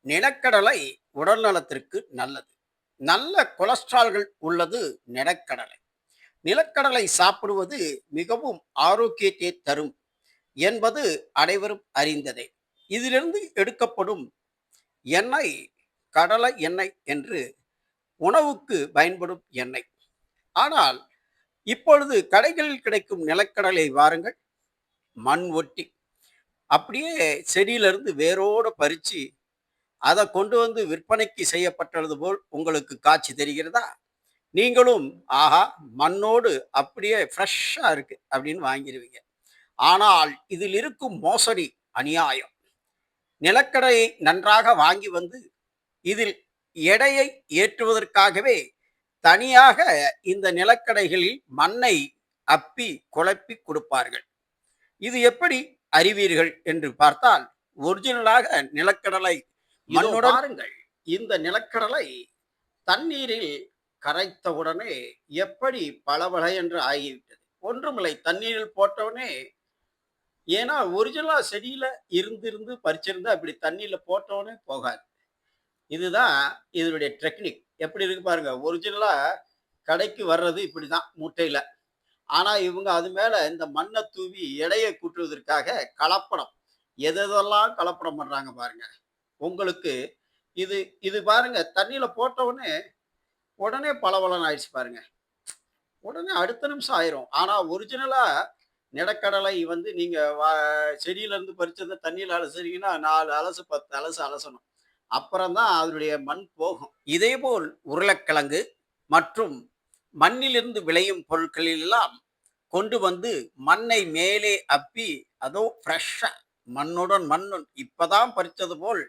நிலக்கடலை உடல் நலத்திற்கு நல்லது. நல்ல கொலஸ்ட்ரால்கள் உள்ளது நிலக்கடலை. நிலக்கடலை சாப்பிடுவது மிகவும் ஆரோக்கியத்தை தரும் என்பது அனைவரும் அறிந்ததே. இதிலிருந்து எடுக்கப்படும் எண்ணெய் கடலை எண்ணெய் என்று உணவுக்கு பயன்படும் எண்ணெய். ஆனால் இப்பொழுது கடைகளில் கிடைக்கும் நிலக்கடலை வாருங்கள், மண் ஒட்டி அப்படியே செடியிலிருந்து வேரோடு பறித்து அதை கொண்டு வந்து விற்பனைக்கு செய்யப்பட்டது போல் உங்களுக்கு காட்சி தெரிகிறதா? நீங்களும் ஆஹா, மண்ணோடு அப்படியே ஃப்ரெஷ்ஷாக இருக்கு அப்படின்னு வாங்கிடுவீங்க. ஆனால் இதில் இருக்கும் மோசடி, அநியாயம். நிலக்கடையை நன்றாக வாங்கி வந்து இதில் எடையை ஏற்றுவதற்காகவே தனியாக இந்த நிலக்கடைகளில் மண்ணை அப்பி குழப்பி கொடுப்பார்கள். இது எப்படி அறிவீர்கள் என்று பார்த்தால், ஒரிஜினலாக நிலக்கடலை மண்ணுடன் பாருங்கள். இந்த நிலக்கடலை தண்ணீரில் கரைத்தவுடனே எப்படி பளபள என்று ஆகிவிட்டது. ஒன்றுமில்லை, தண்ணீரில் போட்டவுடனே. ஏன்னா ஒரிஜினலா செடியில இருந்து பறிச்சிருந்தா இப்படி தண்ணீர்ல போட்டவுடனே போகாது. இதுதான் இதனுடைய டெக்னிக். எப்படி இருக்கு பாருங்க. ஒரிஜினலா கடைக்கு வர்றது இப்படிதான் மூட்டையில. ஆனா இவங்க அது மேல இந்த மண்ணை தூவி எடையை கூட்டுவதற்காக கலப்படம், எதெல்லாம் கலப்படம் பண்றாங்க பாருங்க. உங்களுக்கு இது இது பாருங்க, தண்ணியில போட்ட உடனே உடனே பளபளன்னு ஆயிடுச்சு பாருங்க. உடனே அடுத்த நிமிஷம் ஆயிரும். ஆனா ஒரிஜினலா நிலக்கடலை வந்து நீங்க செடியில இருந்து பறிச்சதை தண்ணியில அலசுறீங்கன்னா 4 அலசு 10 அலசு அலசணும். அப்புறம் தான் அதனுடைய மண் போகும். இதேபோல் உருளைக்கிழங்கு மற்றும் மண்ணிலிருந்து விளையும் பொருட்களில் எல்லாம் கொண்டு வந்து மண்ணை மேலே அப்பி அதோ ஃப்ரெஷ்ஷா மண்ணுடன் மண்ணுன் இப்பதான் பறித்தது போல்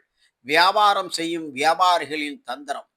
வியாபாரம் செய்யும் வியாபாரிகளின் தந்திரம்.